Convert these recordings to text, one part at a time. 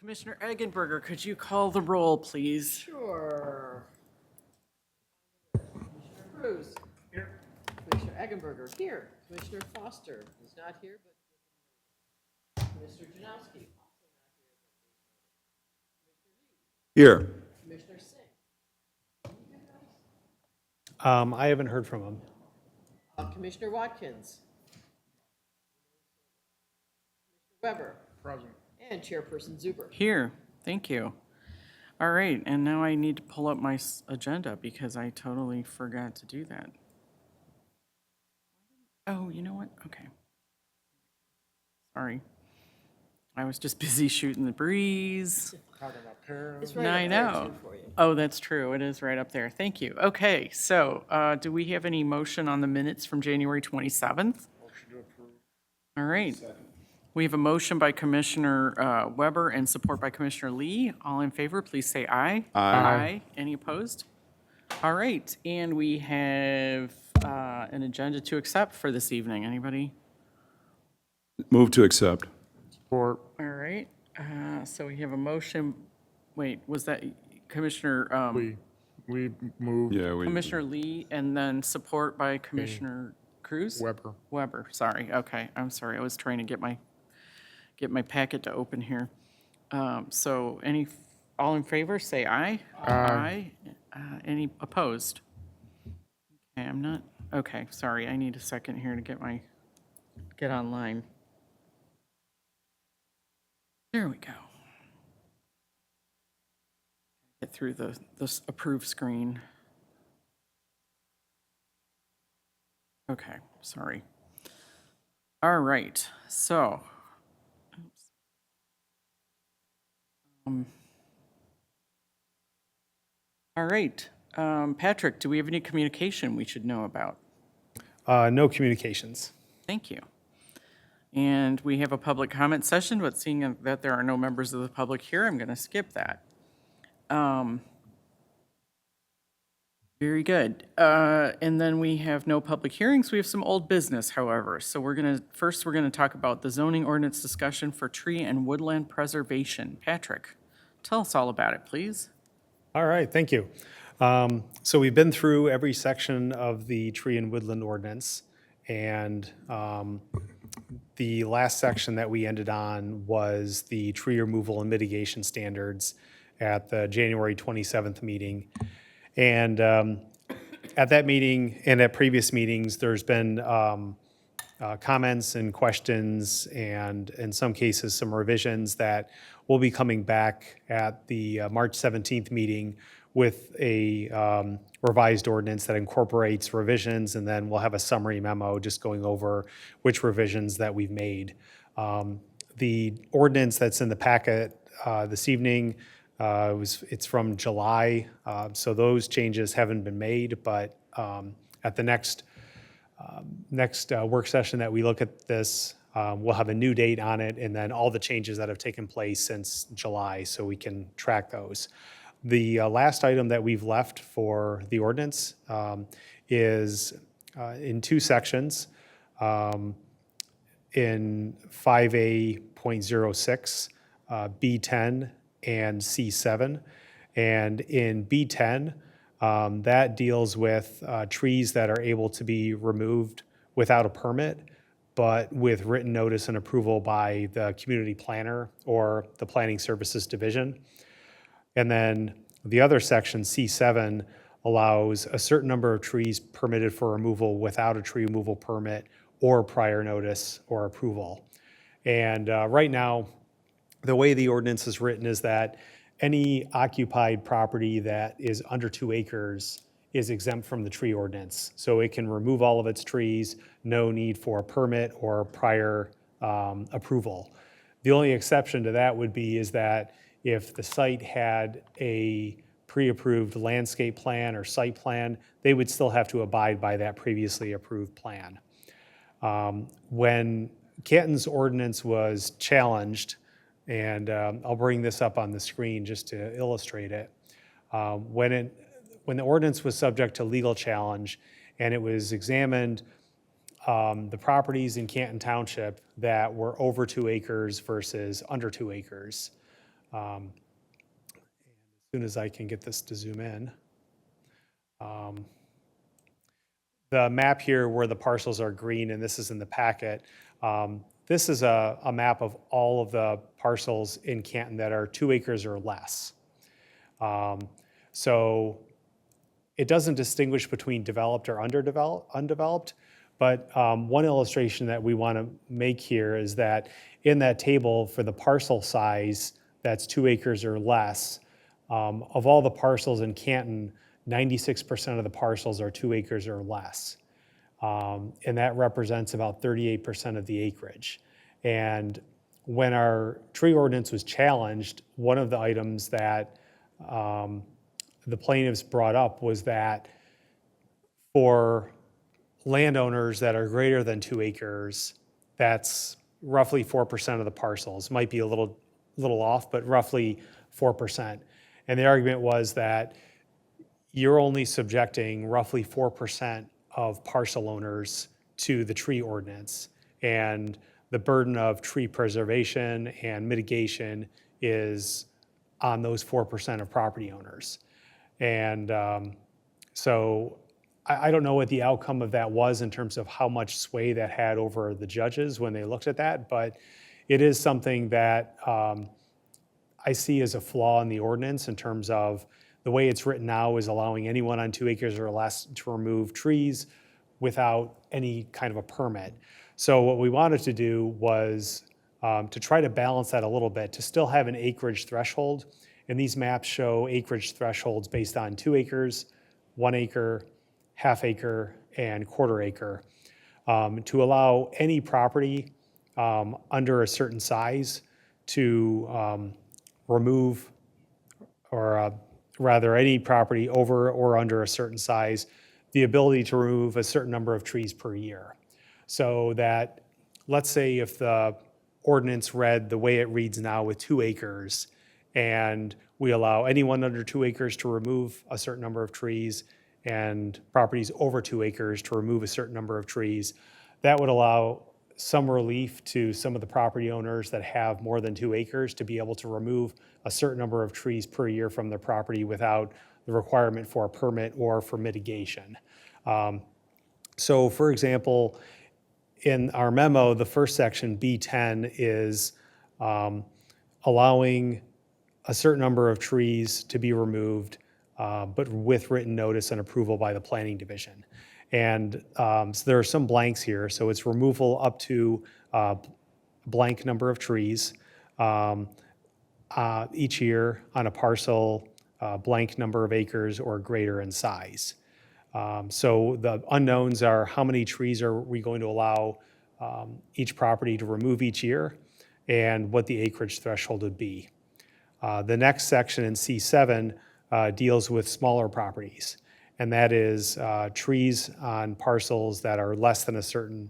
Commissioner Eggenberger, could you call the roll, please? Sure. Commissioner Cruz. Here. Commissioner Eggenberger, here. Commissioner Foster is not here, but Commissioner Janowski, also not here, but Here. Commissioner Singh. I haven't heard from him. Commissioner Watkins. Commissioner Weber. Present. And Chairperson Zuber. Here, thank you. All right, and now I need to pull up my agenda because I totally forgot to do that. Oh, you know what? Okay. Sorry. I was just busy shooting the breeze. It's right No, I up there, know. too, for you. Oh, that's true. It is right up there. Thank you. Okay, so do we have any motion on the minutes from January 27th? Motion to approve. All right. We have a motion by Commissioner Weber and support by Commissioner Lee. All in favor, please say aye. Aye. Any opposed? All right, and we have an agenda to accept for this evening. Anybody? Move to accept. All right, so we have a motion. Wait, was that Commissioner, We moved Yeah, we. Commissioner Lee and then support by Commissioner Cruz? Weber. Weber, sorry. Okay, I'm sorry. I was trying to get my packet to open here. So all in favor, say aye. Aye. Any opposed? Okay, I'm not, okay, sorry. I need a second here to get online. There we go. Get through this approve screen. Okay, sorry. All right, so. Oops. All right, Patrick, do we have any communication we should know about? No communications. Thank you. And we have a public comment session, but seeing that there are no members of the public here, I'm going to skip that. Very good. And then we have no public hearings. We have some old business, however. So we're going to talk about the zoning ordinance discussion for tree and woodland preservation. Patrick, tell us all about it, please. All right, thank you. So we've been through every section of the tree and woodland ordinance, and the last section that we ended on was the tree removal and mitigation standards at the January 27th meeting. And at that meeting and at previous meetings, there's been comments and questions and in some cases, some revisions that will be coming back at the March 17th meeting with a revised ordinance that incorporates revisions, and then we'll have a summary memo just going over which revisions that we've made. The ordinance that's in the packet this evening, it's from July, so those changes haven't been made, but at the next work session that we look at this, we'll have a new date on it, and then all the changes that have taken place since July, so we can track those. The last item that we've left for the ordinance is in two sections. In 5A.06, B10 and C7. And in B10, that deals with trees that are able to be removed without a permit, but with written notice and approval by the community planner or the planning services division. And then the other section, C7, allows a certain number of trees permitted for removal without a tree removal permit or prior notice or approval. And right now, the way the ordinance is written is that any occupied property that is under 2 acres is exempt from the tree ordinance. So it can remove all of its trees, no need for a permit or prior approval. The only exception to that would be is that if the site had a pre-approved landscape plan or site plan, they would still have to abide by that previously approved plan. When Canton's ordinance was challenged, and I'll bring this up on the screen just to illustrate it. When the ordinance was subject to legal challenge and it was examined, the properties in Canton Township that were over 2 acres versus under 2 acres, As soon as I can get this to zoom in. The map here where the parcels are green, and this is in the packet, this is a map of all of the parcels in Canton that are 2 acres or less. So it doesn't distinguish between developed or undeveloped, but one illustration that we want to make here is that in that table for the parcel size that's 2 acres or less, of all the parcels in Canton, 96% of the parcels are 2 acres or less. And that represents about 38% of the acreage. And when our tree ordinance was challenged, one of the items that the plaintiffs brought up was that for landowners that are greater than 2 acres, that's roughly 4% of the parcels. Might be a little off, but roughly 4%. And the argument was that you're only subjecting roughly 4% of parcel owners to the tree ordinance. And the burden of tree preservation and mitigation is on those 4% of property owners. And so I don't know what the outcome of that was in terms of how much sway that had over the judges when they looked at that, but it is something that I see as a flaw in the ordinance in terms of the way it's written now is allowing anyone on 2 acres or less to remove trees without any kind of a permit. So what we wanted to do was to try to balance that a little bit, to still have an acreage threshold. And these maps show acreage thresholds based on 2 acres, 1 acre, half acre, and quarter acre, to allow any property under a certain size to remove, or rather any property over or under a certain size, the ability to remove a certain number of trees per year. So that, let's say if the ordinance read the way it reads now with 2 acres, and we allow anyone under 2 acres to remove a certain number of trees, and properties over 2 acres to remove a certain number of trees, that would allow some relief to some of the property owners that have more than 2 acres to be able to remove a certain number of trees per year from their property without the requirement for a permit or for mitigation. So for example, in our memo, the first section, B10, is allowing a certain number of trees to be removed, but with written notice and approval by the planning division. And so there are some blanks here. So it's removal up to blank number of trees each year on a parcel, blank number of acres or greater in size. So the unknowns are how many trees are we going to allow each property to remove each year, and what the acreage threshold would be. The next section in C7 deals with smaller properties, and that is trees on parcels that are less than a certain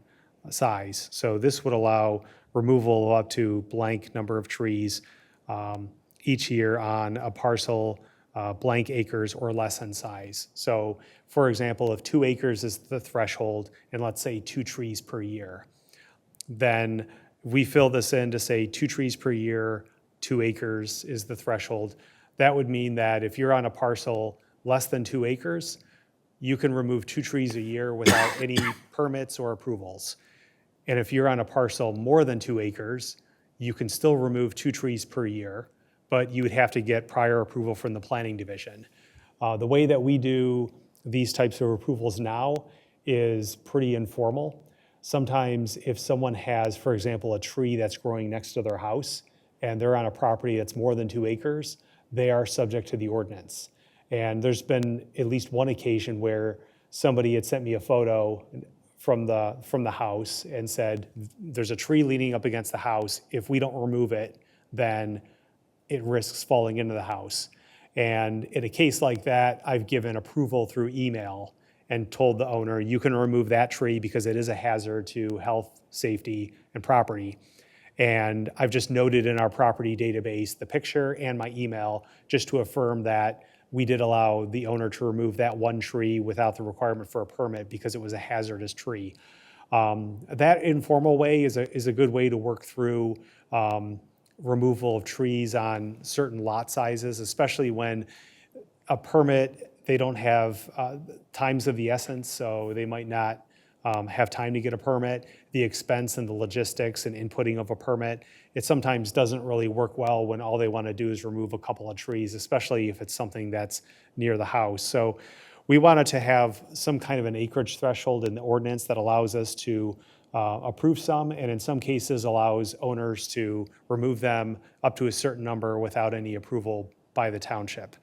size. So this would allow removal of up to blank number of trees each year on a parcel blank acres or less in size. So for example, if 2 acres is the threshold, and let's say 2 trees per year, then we fill this in to say 2 trees per year, 2 acres is the threshold. That would mean that if you're on a parcel less than 2 acres, you can remove 2 trees a year without any permits or approvals. And if you're on a parcel more than 2 acres, you can still remove 2 trees per year, but you would have to get prior approval from the planning division. The way that we do these types of approvals now is pretty informal. Sometimes if someone has, for example, a tree that's growing next to their house and they're on a property that's more than 2 acres, they are subject to the ordinance. And there's been at least one occasion where somebody had sent me a photo from the house and said, there's a tree leaning up against the house. If we don't remove it, then it risks falling into the house. And in a case like that, I've given approval through email and told the owner, you can remove that tree because it is a hazard to health, safety, and property. And I've just noted in our property database the picture and my email just to affirm that we did allow the owner to remove that one tree without the requirement for a permit because it was a hazardous tree. That informal way is a good way to work through removal of trees on certain lot sizes, especially when a permit, they don't have times of the essence, so they might not have time to get a permit. The expense and the logistics and inputting of a permit, it sometimes doesn't really work well when all they want to do is remove a couple of trees, especially if it's something that's near the house. So we wanted to have some kind of an acreage threshold in the ordinance that allows us to approve some, and in some cases allows owners to remove them up to a certain number without any approval by the township.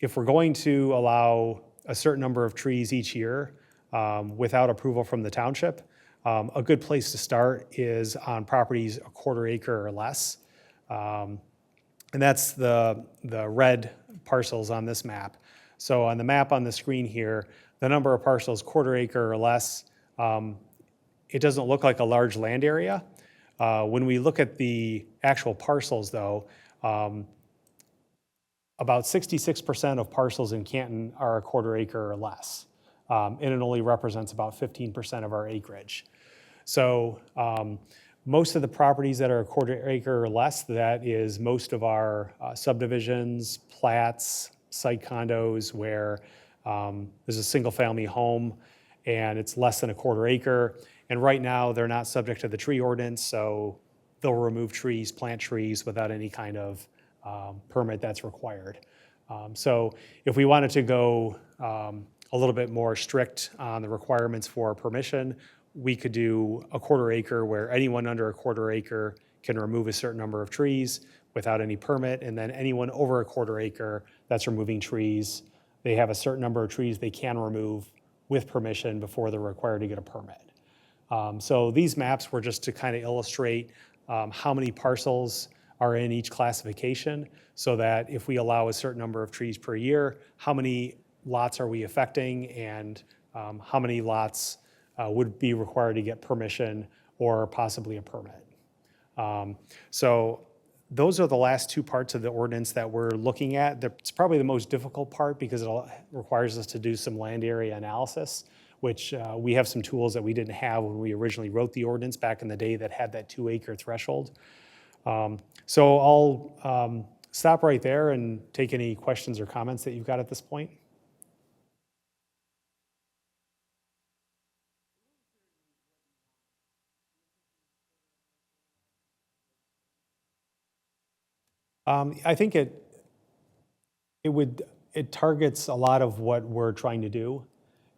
If we're going to allow a certain number of trees each year without approval from the township, a good place to start is on properties a quarter acre or less. And that's the red parcels on this map. So on the map on the screen here, the number of parcels quarter acre or less, it doesn't look like a large land area. When we look at the actual parcels though, about 66% of parcels in Canton are a quarter acre or less. And it only represents about 15% of our acreage. So most of the properties that are a quarter acre or less, that is most of our subdivisions, plats, site condos where there's a single family home and it's less than a quarter acre. And right now they're not subject to the tree ordinance, so they'll remove trees, plant trees without any kind of permit that's required. So if we wanted to go a little bit more strict on the requirements for permission, we could do a quarter acre where anyone under a quarter acre can remove a certain number of trees without any permit, and then anyone over a quarter acre that's removing trees, they have a certain number of trees they can remove with permission before they're required to get a permit. So these maps were just to kind of illustrate how many parcels are in each classification, so that if we allow a certain number of trees per year, how many lots are we affecting, and how many lots would be required to get permission or possibly a permit. So those are the last two parts of the ordinance that we're looking at. It's probably the most difficult part because it requires us to do some land area analysis, which we have some tools that we didn't have when we originally wrote the ordinance back in the day that had that 2 acre threshold. So I'll stop right there and take any questions or comments that you've got at this point. I think it targets a lot of what we're trying to do,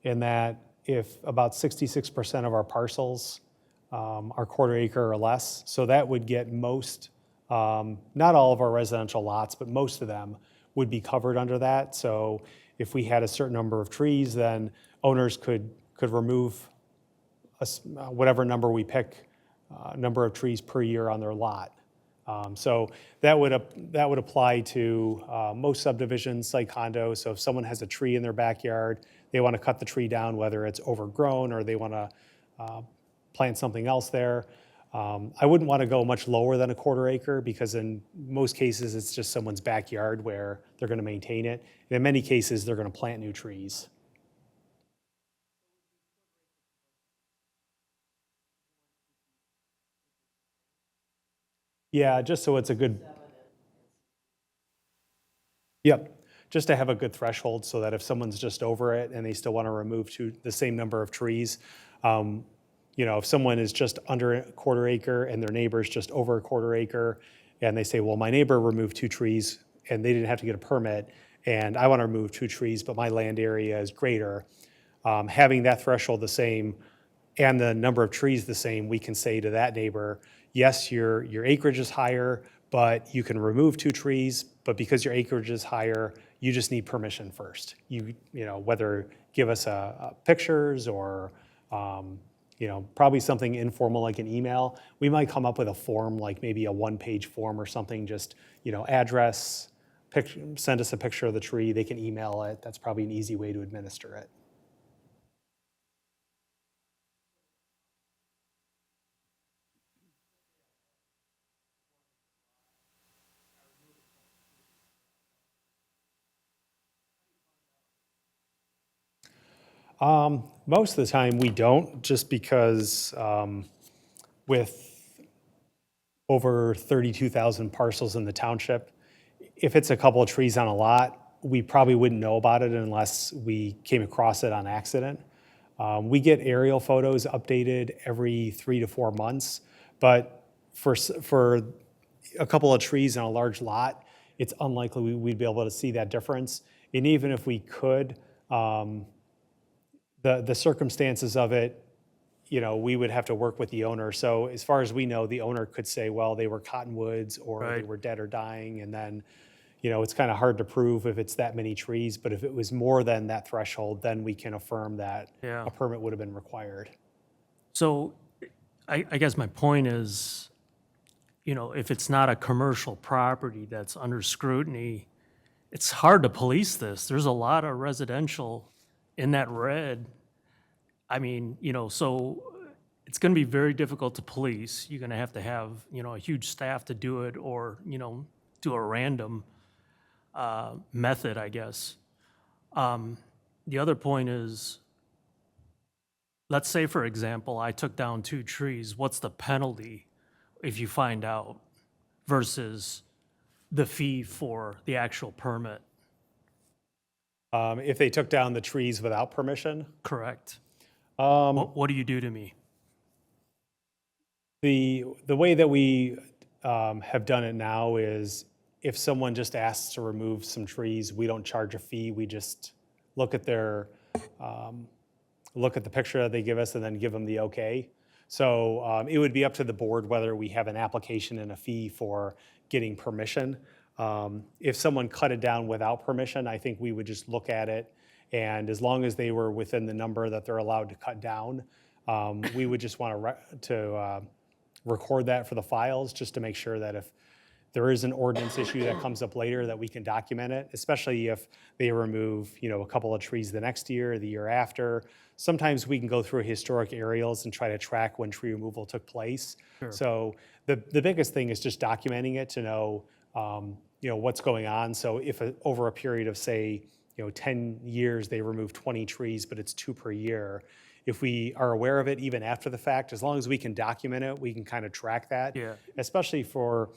in that if about 66% of our parcels are quarter acre or less, so that would get most, not all of our residential lots, but most of them would be covered under that. So if we had a certain number of trees, then owners could remove whatever number we pick, number of trees per year on their lot. So that would apply to most subdivisions, site condos. So if someone has a tree in their backyard, they want to cut the tree down, whether it's overgrown or they want to plant something else there. I wouldn't want to go much lower than a quarter acre because in most cases it's just someone's backyard where they're going to maintain it. And in many cases they're going to plant new trees. Yeah, just so it's a good. Yep, just to have a good threshold so that if someone's just over it and they still want to remove the same number of trees, if someone is just under a quarter acre and their neighbor's just over a quarter acre, and they say, well, my neighbor removed 2 trees and they didn't have to get a permit, and I want to remove 2 trees, but my land area is greater, having that threshold the same and the number of trees the same, we can say to that neighbor, yes, your acreage is higher, but you can remove 2 trees, but because your acreage is higher, you just need permission first. Whether give us pictures or, probably something informal like an email. We might come up with a form, like maybe a 1-page form or something, just, address, send us a picture of the tree, they can email it. That's probably an easy way to administer it. Most of the time we don't, just because with over 32,000 parcels in the township. If it's a couple of trees on a lot, we probably wouldn't know about it unless we came across it on accident. We get aerial photos updated every 3 to 4 months, but for a couple of trees on a large lot, it's unlikely we'd be able to see that difference. And even if we could, the circumstances of it, we would have to work with the owner. So as far as we know, the owner could say, well, they were cottonwoods or they Right. were dead or dying. And then, it's kind of hard to prove if it's that many trees. But if it was more than that threshold, then we can affirm that Yeah. a permit would have been required. So I guess my point is, if it's not a commercial property that's under scrutiny, it's hard to police this. There's a lot of residential in that red. I mean, so it's going to be very difficult to police. You're going to have, a huge staff to do it or, do a random method, I guess. The other point is, let's say, for example, I took down 2 trees. What's the penalty if you find out versus the fee for the actual permit? If they took down the trees without permission, Correct. Um, What do you do to me? the way that we have done it now is if someone just asks to remove some trees, we don't charge a fee. We just look at the picture that they give us and then give them the okay. So it would be up to the board whether we have an application and a fee for getting permission. If someone cut it down without permission, I think we would just look at it, and as long as they were within the number that they're allowed to cut down, we would just want to record that for the files, just to make sure that if there is an ordinance issue that comes up later, that we can document it, especially if they remove, a couple of trees the next year, the year after. Sometimes we can go through historic aerials and try to track when tree removal took place. So the biggest thing is just documenting it to know, what's going on. So if over a period of, say, 10 years, they remove 20 trees, but it's 2 per year, if we are aware of it even after the fact, as long as we can document it, we can kind of track that. Yeah. Especially for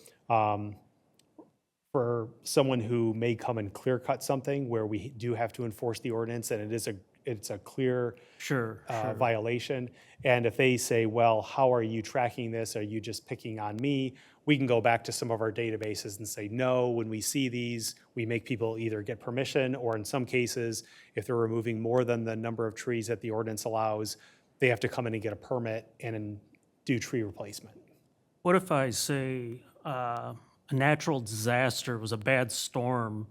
someone who may come and clear cut something where we do have to enforce the ordinance and it's a clear Sure. violation. And if they say, well, how are you tracking this? Are you just picking on me? We can go back to some of our databases and say, no, when we see these, we make people either get permission, or in some cases, if they're removing more than the number of trees that the ordinance allows, they have to come in and get a permit and then do tree replacement. What if I say a natural disaster was a bad storm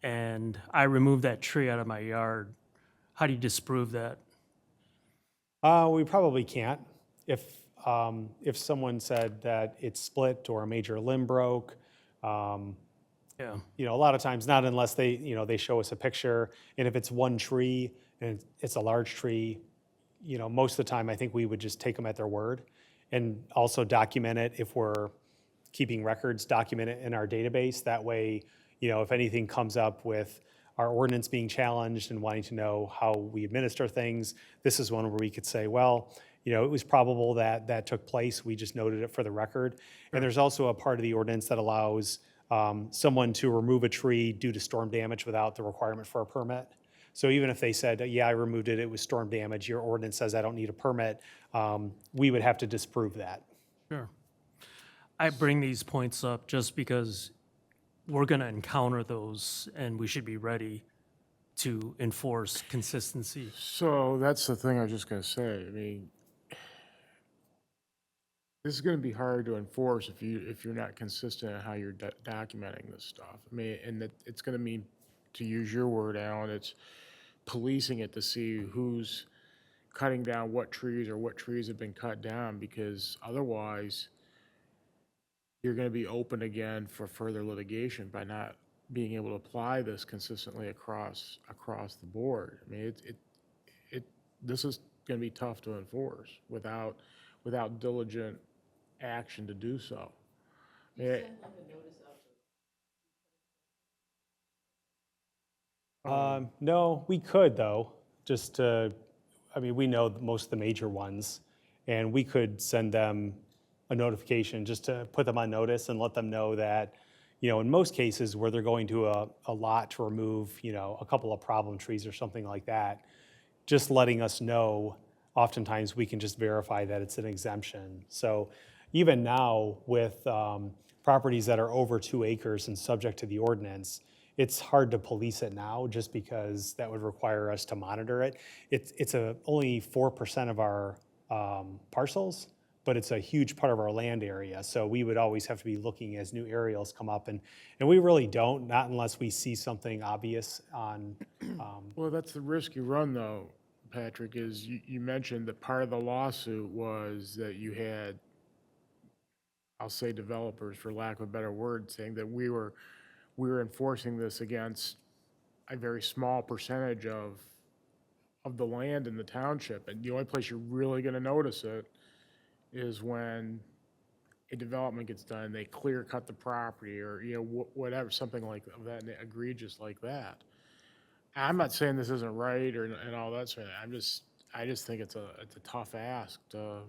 and I removed that tree out of my yard? How do you disprove that? We probably can't. If someone said that it's split or a major limb broke, Yeah. a lot of times, not unless they show us a picture. And if it's one tree and it's a large tree, most of the time, I think we would just take them at their word, and also document it if we're keeping records, document it in our database. That way, if anything comes up with our ordinance being challenged and wanting to know how we administer things, this is one where we could say, well, it was probable that that took place. We just noted it for the record. And there's also a part of the ordinance that allows someone to remove a tree due to storm damage without the requirement for a permit. So even if they said, yeah, I removed it, it was storm damage, your ordinance says I don't need a permit, we would have to disprove that. Sure. I bring these points up just because we're going to encounter those and we should be ready to enforce consistency. So that's the thing I was just gonna say. I mean, this is gonna be hard to enforce if you're not consistent in how you're documenting this stuff. I mean, and it's gonna mean, to use your word, Alan, it's policing it to see who's cutting down what trees or what trees have been cut down, because otherwise you're going to be open again for further litigation by not being able to apply this consistently across the board. I mean, this is going to be tough to enforce without diligent action to do so. Yeah. No, we could though, we know most of the major ones, and we could send them a notification just to put them on notice and let them know that, in most cases where they're going to a lot to remove, a couple of problem trees or something like that, just letting us know, oftentimes we can just verify that it's an exemption. So even now with properties that are over 2 acres and subject to the ordinance, it's hard to police it now just because that would require us to monitor it. It's only 4% of our parcels, but it's a huge part of our land area. So we would always have to be looking as new aerials come up, and we really don't, not unless we see something obvious on. Well, that's the risk you run, though, Patrick, is you mentioned that part of the lawsuit was that you had, I'll say developers, for lack of a better word, saying that we were enforcing this against a very small percentage of the land in the township. And the only place you're really gonna notice it is when a development gets done, they clear cut the property or, whatever, something like that, egregious like that. I'm not saying this isn't right and all that sort of, I just think it's a tough ask on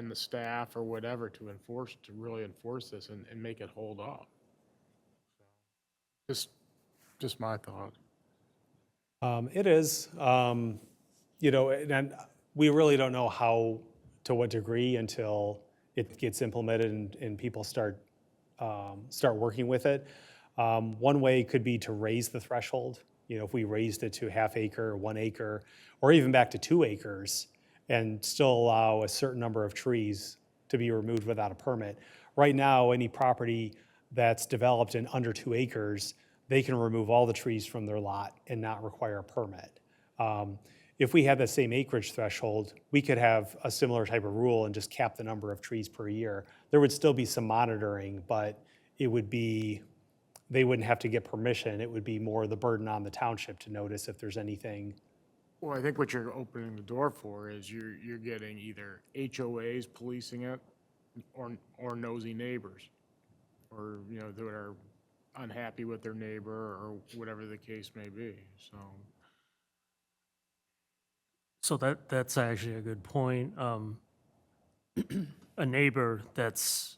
the staff or whatever to really enforce this and make it hold up. Just my thought. It is, and we really don't know to what degree until it gets implemented and people start working with it. One way could be to raise the threshold. If we raised it to ½ acre, 1 acre, or even back to 2 acres, and still allow a certain number of trees to be removed without a permit. Right now, any property that's developed in under 2 acres, they can remove all the trees from their lot and not require a permit. If we had the same acreage threshold, we could have a similar type of rule and just cap the number of trees per year. There would still be some monitoring, but they wouldn't have to get permission. It would be more the burden on the township to notice if there's anything. Well, I think what you're opening the door for is you're getting either HOAs policing it or nosy neighbors, or, that are unhappy with their neighbor or whatever the case may be, so. So that's actually a good point. A neighbor that's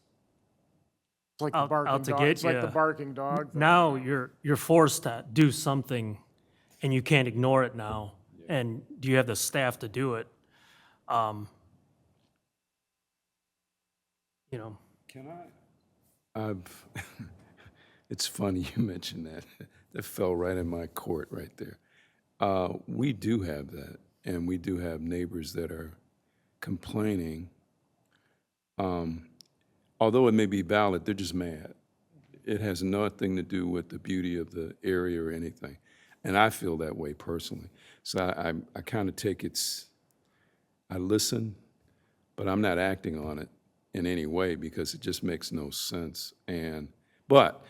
It's like the out barking to dog, get it's like the ya. barking dog thing. Now you're forced to do something, and you can't ignore it now. And do you have the staff to do it? Can I? It's funny you mentioned that. That fell right in my court right there. We do have that, and we do have neighbors that are complaining. Although it may be valid, they're just mad. It has nothing to do with the beauty of the area or anything. And I feel that way personally. So I kind of take I listen, but I'm not acting on it in any way because it just makes no sense. But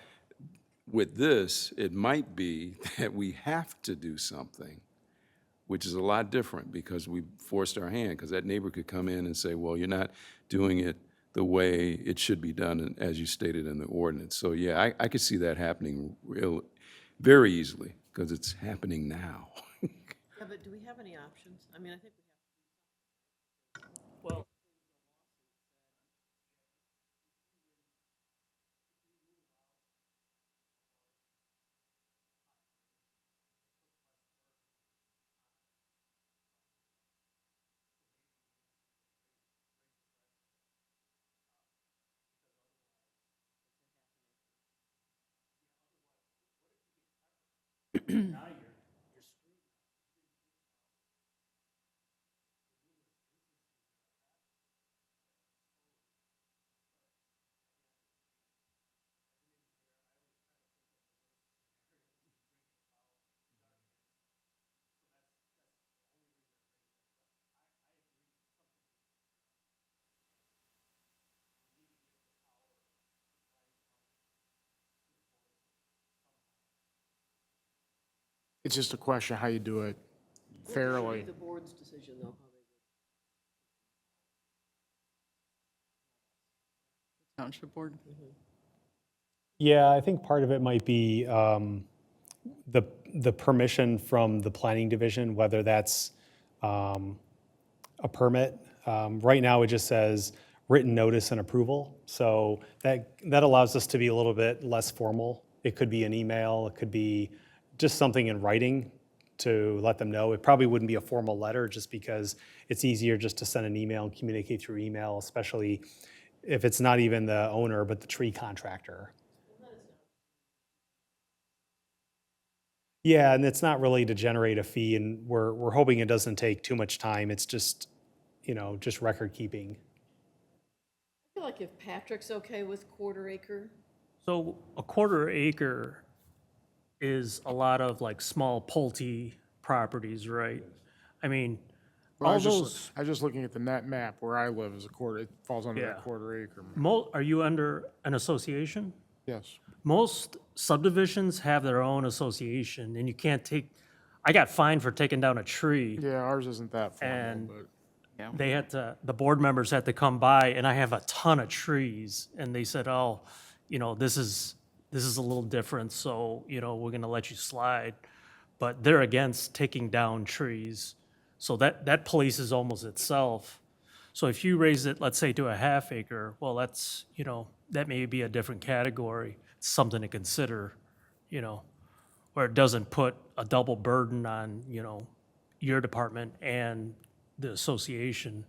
with this, it might be that we have to do something, which is a lot different because we forced our hand, because that neighbor could come in and say, well, you're not doing it the way it should be done, as you stated in the ordinance. So yeah, I could see that happening very easily because it's happening now. Yeah, but do we have any options? I mean, I think we have. Well, It's just a question of how you do it fairly. The board's decision, though, how they Township board? Yeah, I think part of it might be the permission from the planning division, whether that's a permit. Right now, it just says written notice and approval. So that allows us to be a little bit less formal. It could be an email, it could be just something in writing to let them know. It probably wouldn't be a formal letter just because it's easier just to send an email and communicate through email, especially if it's not even the owner, but the tree contractor. Yeah, and it's not really to generate a fee, and we're hoping it doesn't take too much time. It's just, just record keeping. I feel like if Patrick's okay with quarter acre, So a quarter acre is a lot of like small Pulte properties, right? I mean, Well, I all was those, just, I was just looking at the net map where I live is a quarter, it falls under Yeah. that quarter acre. are you under an association? Yes. Most subdivisions have their own association, and you can't I got fined for taking down a tree. Yeah, ours isn't that formal, And- but The board members had to come by, and I have a ton of trees, and they said, oh, this is a little different, so, we're gonna let you slide. But they're against taking down trees, so that polices almost itself. So if you raise it, let's say, to a half acre, well, that's, that may be a different category, it's something to consider, where it doesn't put a double burden on, your department and the association.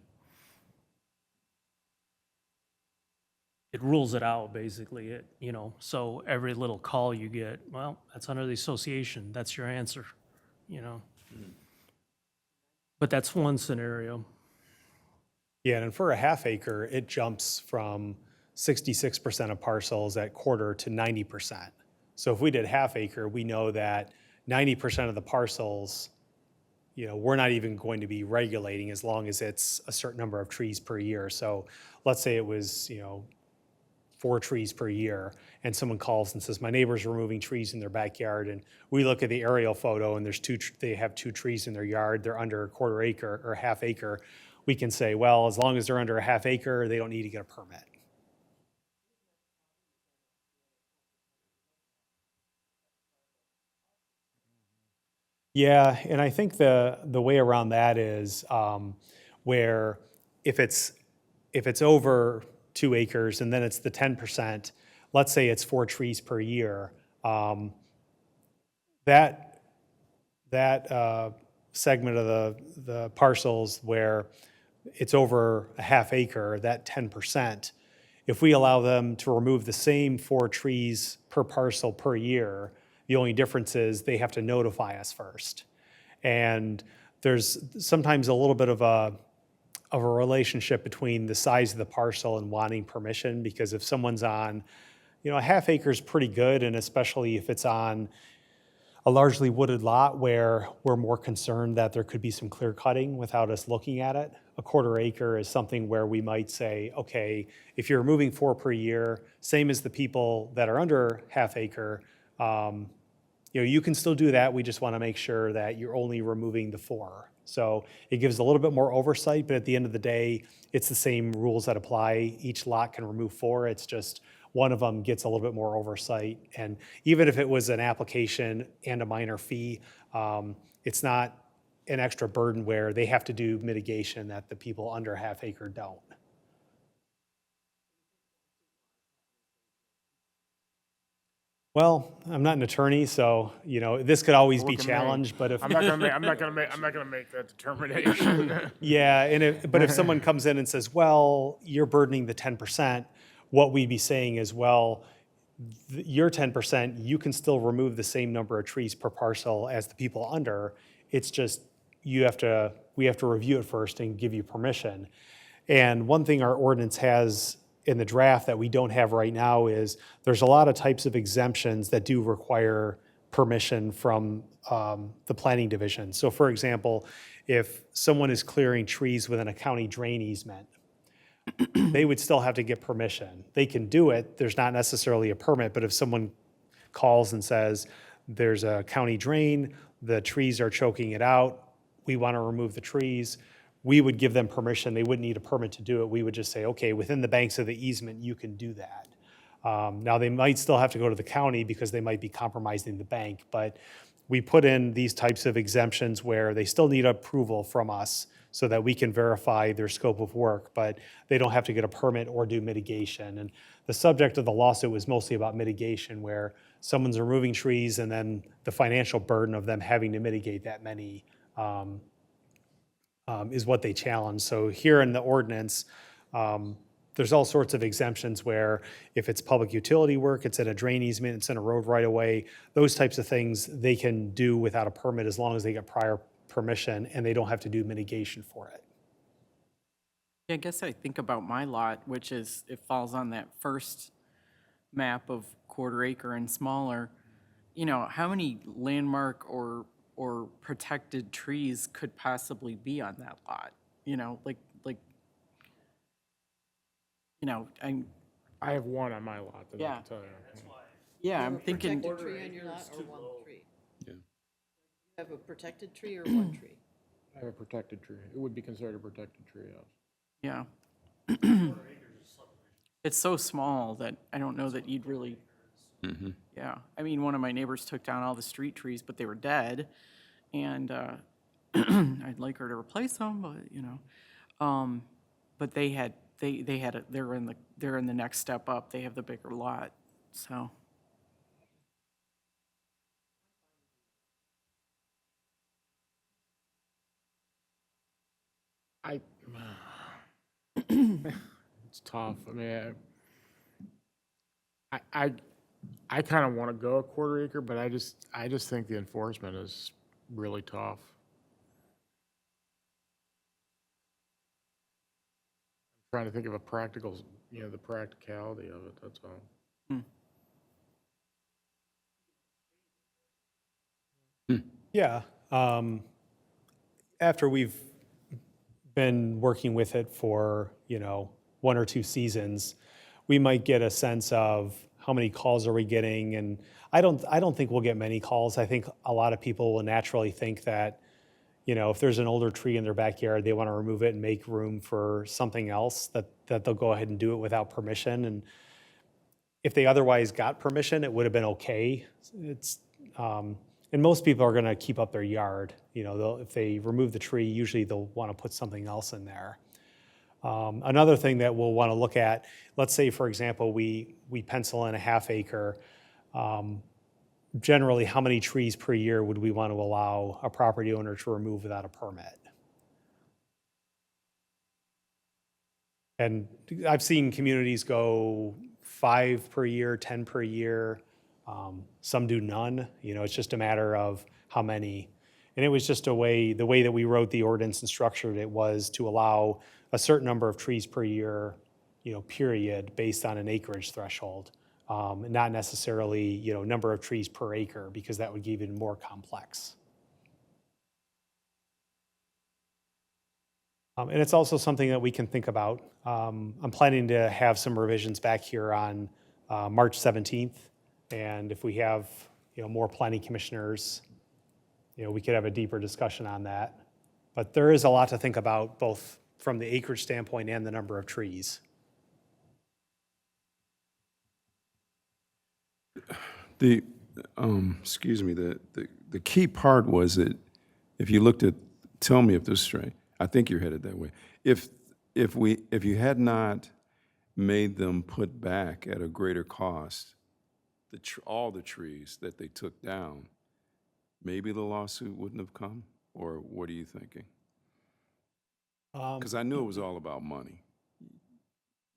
It rules it out, basically, so every little call you get, well, that's under the association, that's your answer, But that's one scenario. Yeah, and for a half acre, it jumps from 66% of parcels at quarter to 90%. So if we did half acre, we know that 90% of the parcels, we're not even going to be regulating as long as it's a certain number of trees per year. So let's say it was, 4 trees per year, and someone calls and says, my neighbor's removing trees in their backyard, and we look at the aerial photo and they have 2 trees in their yard, they're under a quarter acre or half acre, we can say, well, as long as they're under a half acre, they don't need to get a permit. Yeah, and I think the way around that is where if it's over 2 acres and then it's the 10%, let's say it's 4 trees per year, that segment of the parcels where it's over a half acre, that 10%, if we allow them to remove the same 4 trees per parcel per year, the only difference is they have to notify us first. And there's sometimes a little bit of a relationship between the size of the parcel and wanting permission, because if someone's on, a half acre is pretty good, and especially if it's on a largely wooded lot where we're more concerned that there could be some clear cutting without us looking at it. A quarter acre is something where we might say, okay, if you're removing 4 per year, same as the people that are under half acre, you can still do that. We just want to make sure that you're only removing the 4. So it gives a little bit more oversight, but at the end of the day, it's the same rules that apply. Each lot can remove 4. It's just one of them gets a little bit more oversight. And even if it was an application and a minor fee, it's not an extra burden where they have to do mitigation that the people under half acre don't. Well, I'm not an attorney, so, this could always be Look at me. challenged, but if. I'm not gonna make that determination. Yeah, but if someone comes in and says, well, you're burdening the 10%, what we'd be saying is, well, your 10%, you can still remove the same number of trees per parcel as the people under. It's just, we have to review it first and give you permission. And one thing our ordinance has in the draft that we don't have right now is there's a lot of types of exemptions that do require permission from the planning division. So for example, if someone is clearing trees within a county drain easement, they would still have to get permission. They can do it, there's not necessarily a permit, but if someone calls and says, there's a county drain, the trees are choking it out, we want to remove the trees, we would give them permission. They wouldn't need a permit to do it. We would just say, okay, within the banks of the easement, you can do that. Now, they might still have to go to the county because they might be compromising the bank, but we put in these types of exemptions where they still need approval from us. so that we can verify their scope of work, but they don't have to get a permit or do mitigation. And the subject of the lawsuit was mostly about mitigation, where someone's removing trees and then the financial burden of them having to mitigate that many is what they challenge. So here in the ordinance, there's all sorts of exemptions where if it's public utility work, it's in a drain easement, it's in a road right of way, those types of things they can do without a permit as long as they get prior permission and they don't have to do mitigation for it. I guess I think about my lot, which is, it falls on that first map of quarter acre and smaller. You know, how many landmark or protected trees could possibly be on that lot? You know, I have one on my lot that I Yeah. can tell you. yeah, I'm thinking, Protected tree on your lot or one tree? Yeah. You have a protected tree or one tree? I have a protected tree. It would be considered a protected tree, yes. yeah. It's so small that I don't know that you'd really, yeah. I mean, one of my neighbors took down all the street trees, but they were dead. And I'd like her to replace them, but, you know. But they're in the next step up. They have the bigger lot, so. It's tough. I mean, I kind of want to go a quarter acre, but I just think the enforcement is really tough. I'm trying to think of a practical, the practicality of it, that's all. Yeah. After we've been working with it for, 1 or 2 seasons, we might get a sense of how many calls are we getting. And I don't think we'll get many calls. I think a lot of people will naturally think that, if there's an older tree in their backyard, they want to remove it and make room for something else, that they'll go ahead and do it without permission. And if they otherwise got permission, it would have been okay. And most people are going to keep up their yard. If they remove the tree, usually they'll want to put something else in there. Another thing that we'll want to look at, let's say, for example, we pencil in a half acre. Generally, how many trees per year would we want to allow a property owner to remove without a permit? And I've seen communities go 5 per year, 10 per year. Some do none. It's just a matter of how many. And it was just the way that we wrote the ordinance and structured it was to allow a certain number of trees per year, period, based on an acreage threshold. Not necessarily, number of trees per acre, because that would get even more complex. And it's also something that we can think about. I'm planning to have some revisions back here on March 17th. And if we have, more planning commissioners, we could have a deeper discussion on that. But there is a lot to think about, both from the acreage standpoint and the number of trees. The, excuse me, the key part was that if you looked at, tell me if this is straight, I think you're headed that way. If you had not made them put back at a greater cost, all the trees that they took down, maybe the lawsuit wouldn't have come? Or what are you thinking? Because I knew it was all about money,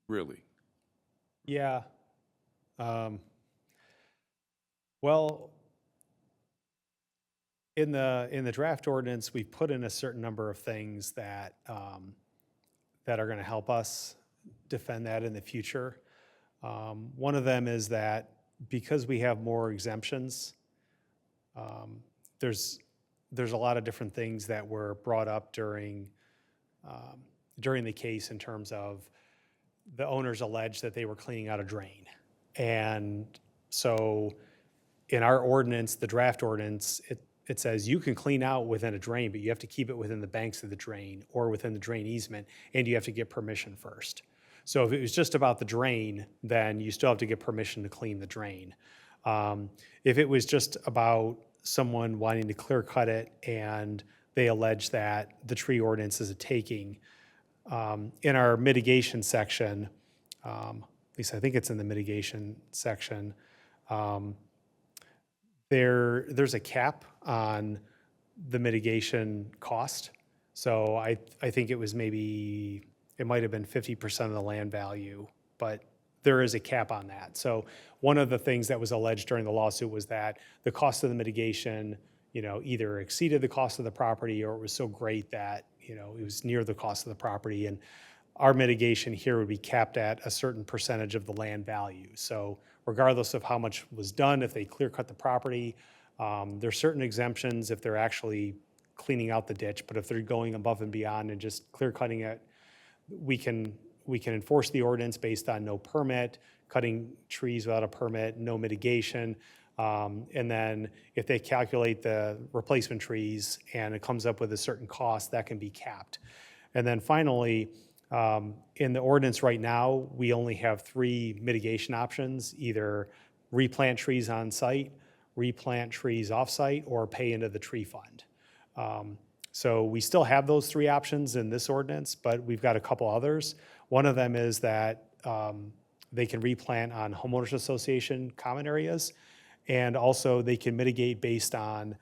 really. Yeah. Well, in the draft ordinance, we put in a certain number of things that that are going to help us defend that in the future. One of them is that because we have more exemptions, there's a lot of different things that were brought up during the case in terms of the owners alleged that they were cleaning out a drain. And so in our ordinance, the draft ordinance, it says you can clean out within a drain, but you have to keep it within the banks of the drain or within the drain easement, and you have to get permission first. So if it was just about the drain, then you still have to get permission to clean the drain. If it was just about someone wanting to clear cut it and they allege that the tree ordinance is a taking. In our mitigation section, at least I think it's in the mitigation section, there's a cap on the mitigation cost. So I think it was maybe, it might have been 50% of the land value, but there is a cap on that. So one of the things that was alleged during the lawsuit was that the cost of the mitigation, either exceeded the cost of the property or it was so great that, it was near the cost of the property. And our mitigation here would be capped at a certain percentage of the land value. So regardless of how much was done, if they clear cut the property, there's certain exemptions if they're actually cleaning out the ditch, but if they're going above and beyond and just clear cutting it, we can enforce the ordinance based on no permit, cutting trees without a permit, no mitigation. And then if they calculate the replacement trees and it comes up with a certain cost, that can be capped. And then finally, in the ordinance right now, we only have 3 mitigation options: either replant trees on site, replant trees off-site, or pay into the tree fund. So we still have those 3 options in this ordinance, but we've got a couple others. One of them is that they can replant on homeowners association common areas, and also they can mitigate based on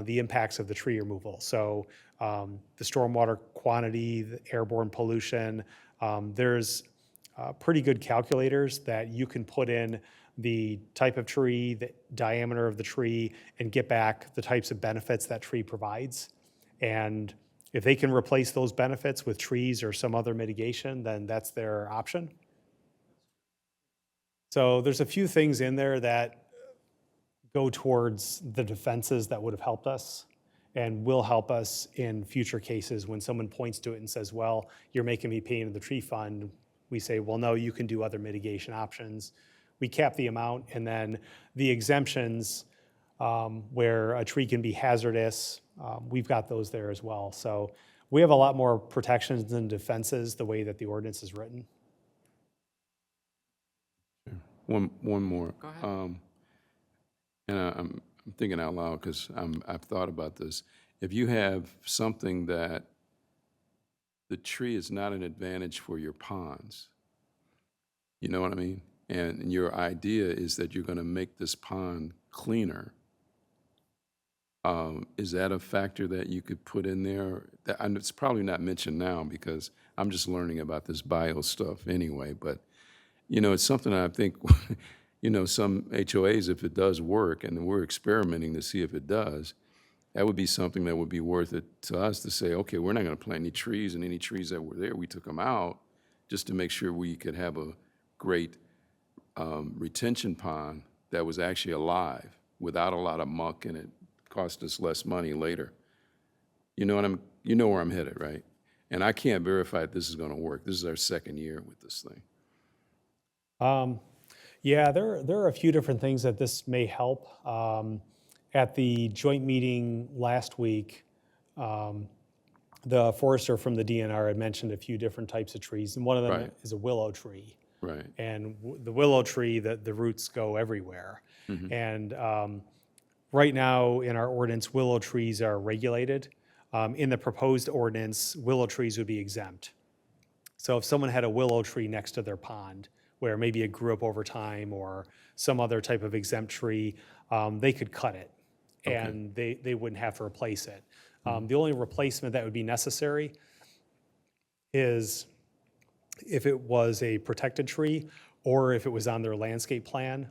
the impacts of the tree removal. So the stormwater quantity, the airborne pollution, there's pretty good calculators that you can put in the type of tree, the diameter of the tree, and get back the types of benefits that tree provides. And if they can replace those benefits with trees or some other mitigation, then that's their option. So there's a few things in there that go towards the defenses that would have helped us and will help us in future cases when someone points to it and says, well, you're making me pay into the tree fund. We say, well, no, you can do other mitigation options. We cap the amount, and then the exemptions where a tree can be hazardous, we've got those there as well. So we have a lot more protections and defenses the way that the ordinance is written. One more. Go ahead. And I'm thinking out loud because I've thought about this. If you have something that the tree is not an advantage for your ponds, you know what I mean? And your idea is that you're going to make this pond cleaner. Is that a factor that you could put in there? And it's probably not mentioned now because I'm just learning about this bio stuff anyway, but, it's something that I think, some HOAs, if it does work, and we're experimenting to see if it does, that would be something that would be worth it to us to say, okay, we're not going to plant any trees, and any trees that were there, we took them out just to make sure we could have a great retention pond that was actually alive without a lot of muck, and it cost us less money later. You know where I'm headed, right? And I can't verify if this is going to work. This is our 2nd year with this thing. Yeah, there are a few different things that this may help. At the joint meeting last week, the forester from the DNR had mentioned a few different types of trees, and one of them Right. is a willow tree. Right. And the willow tree, the roots go everywhere. And right now in our ordinance, willow trees are regulated. In the proposed ordinance, willow trees would be exempt. So if someone had a willow tree next to their pond, where maybe it grew up over time or some other type of exempt tree, they could cut it and they wouldn't have to replace it. The only replacement that would be necessary is if it was a protected tree or if it was on their landscape plan.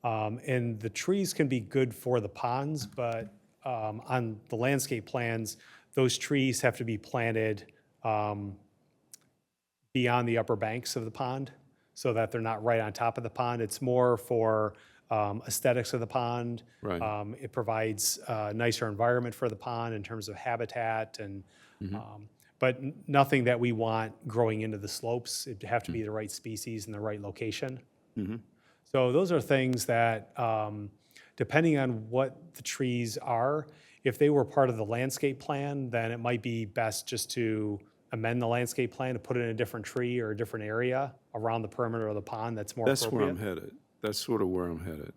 And the trees can be good for the ponds, but on the landscape plans, those trees have to be planted beyond the upper banks of the pond so that they're not right on top of the pond. It's more for aesthetics of the pond. Right. It provides a nicer environment for the pond in terms of habitat and, but nothing that we want growing into the slopes. It'd have to be the right species in the right location. So those are things that, depending on what the trees are, if they were part of the landscape plan, then it might be best just to amend the landscape plan to put in a different tree or a different area around the perimeter of the pond that's more That's where appropriate. I'm headed. That's sort of where I'm headed.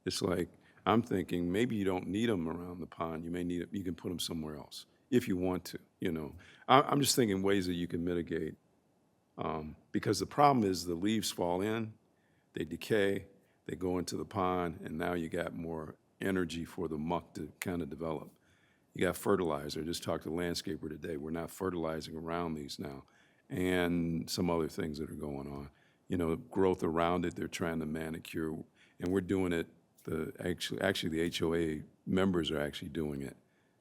It's like, I'm thinking maybe you don't need them around the pond. You may need it, you can put them somewhere else. if you want to, you know. I'm just thinking ways that you can mitigate. Because the problem is the leaves fall in, they decay, they go into the pond, and now you got more energy for the muck to kind of develop. You got fertilizer. I just talked to the landscaper today. We're not fertilizing around these now. And some other things that are going on. You know, growth around it, they're trying to manicure, and we're doing it, actually the HOA members are actually doing it,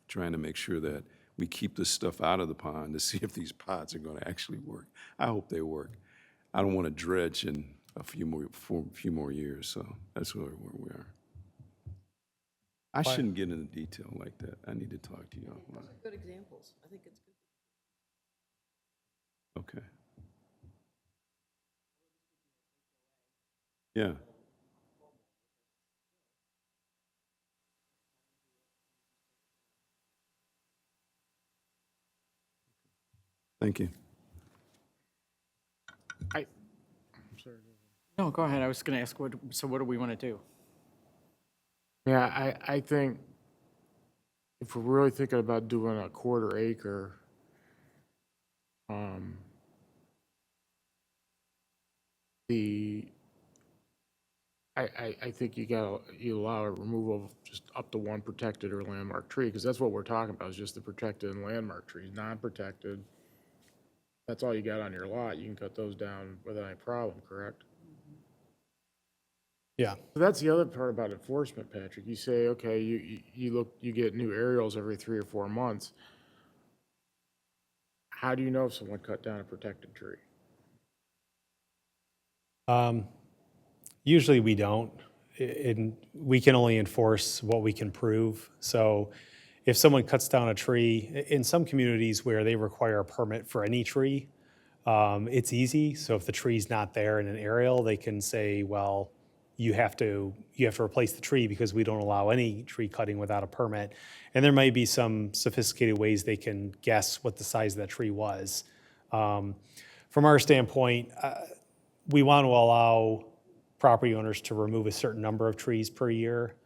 trying to make sure that we keep this stuff out of the pond to see if these pots are gonna actually work. I hope they work. I don't wanna dredge in for a few more years, so that's where we are. I shouldn't get into detail like that. I need to talk to you offline. Those are good examples. I think it's good. Okay. Yeah. Thank you. I'm sorry. No, go ahead. I was going to ask, what do we want to do? Yeah, I think if we're really thinking about doing a quarter acre, I think you allow a removal of just up to one protected or landmark tree, because that's what we're talking about, is just the protected and landmark trees. Non-protected, that's all you got on your lot, you can cut those down without any problem, correct? Yeah. So that's the other part about enforcement, Patrick. You say, okay, you get new aerials every 3 or 4 months. How do you know if someone cut down a protected tree? Usually we don't. We can only enforce what we can prove. So if someone cuts down a tree, in some communities where they require a permit for any tree, it's easy. So if the tree's not there in an aerial, they can say, well, you have to replace the tree because we don't allow any tree cutting without a permit. And there might be some sophisticated ways they can guess what the size of that tree was. From our standpoint, we want to allow property owners to remove a certain number of trees per year.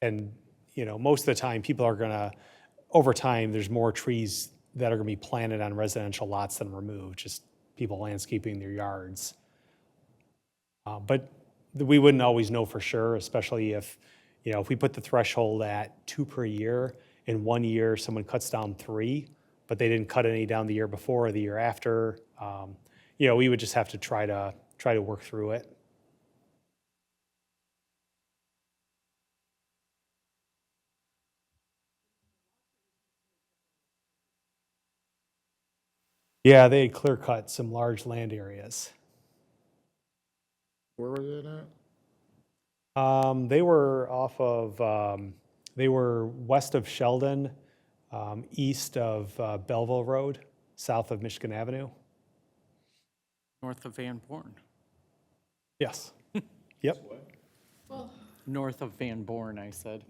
And, you know, most of the time, people are gonna, over time, there's more trees that are gonna be planted on residential lots than removed, just people landscaping their yards. But we wouldn't always know for sure, especially if, you know, if we put the threshold at 2 per year, in 1 year, someone cuts down 3, but they didn't cut any down the year before or the year after, you know, we would just have to try to work through it. Yeah, they had clear cut some large land areas. Where was it at? They were they were west of Sheldon, east of Belleville Road, south of Michigan Avenue. North of Van Born. Yes. Yep. Well, North of Van Born, I said.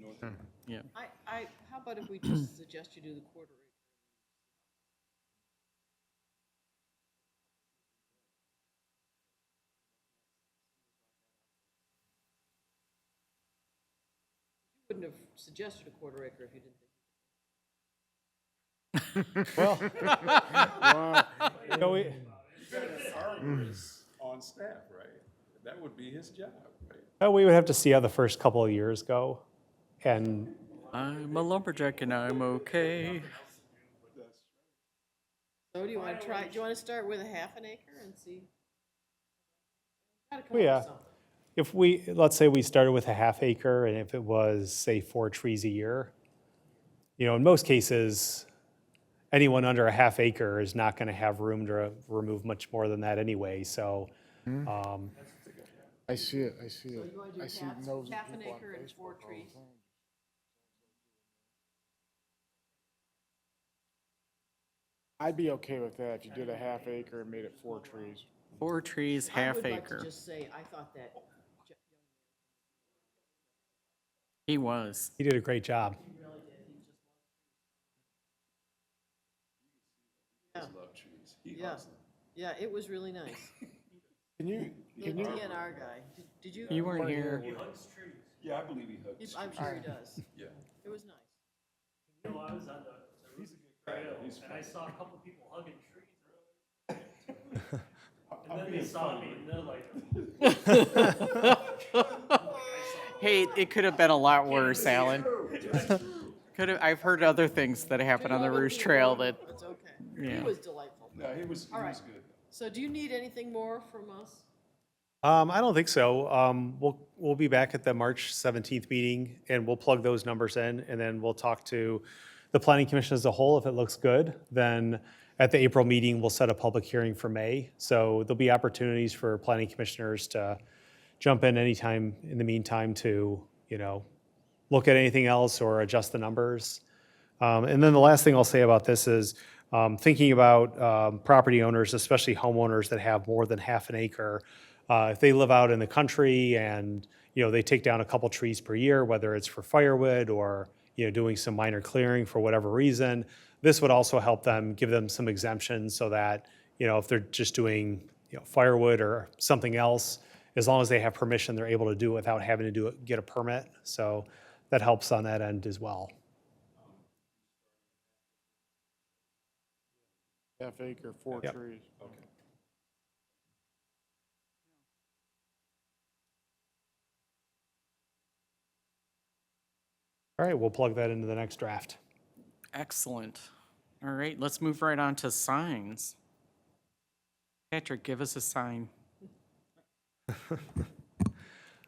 Yeah. how about if we just suggest you do the quarter acre? You wouldn't have suggested a quarter acre if you didn't think. Well, you know, On staff, right? That would be his job, right? we would have to see how the first couple of years go. And I'm a lumberjack and I'm okay. So do you want to start with a half an acre and see? Gotta come Well, up yeah. with something. if let's say we started with a half acre, and if it was, say, 4 trees a year, you know, in most cases, anyone under a half acre is not going to have room to remove much more than that anyway. So, I see it. So you want to do I see half nosy an people on acre and 4 Facebook all the trees? time. I'd be okay with that if you did a half acre and made it 4 trees. 4 trees, I half would like to acre. just say, I thought that He was. he did a great job. Yeah, yeah, it was really nice. The DNR guy, did you? You weren't here. Yeah, I believe he hugs. I'm sure he does. Yeah. It was nice. And I saw a couple people hugging trees earlier. And then they saw me and they're like, Hey, it could have been a lot worse, Alan. Could have, I've heard other things that happen on the Rouge Trail that, It's okay. Yeah. He was delightful. No, he was right. good. So do you need anything more from us? I don't think so. We'll be back at the March 17th meeting, and we'll plug those numbers in, and then we'll talk to the Planning Commission as a whole. If it looks good, then at the April meeting, we'll set a public hearing for May. So there'll be opportunities for planning commissioners to jump in anytime in the meantime to, look at anything else or adjust the numbers. And then the last thing I'll say about this is thinking about property owners, especially homeowners that have more than half an acre. If they live out in the country and, they take down a couple trees per year, whether it's for firewood or, doing some minor clearing for whatever reason, this would also help them, give them some exemptions so that, if they're just doing, firewood or something else, as long as they have permission, they're able to do it without having to get a permit. So that helps on that end as well. Half acre, 4 Yep. trees. All right, we'll plug that into the next draft. excellent. All right, let's move right on to signs. Patrick, give us a sign.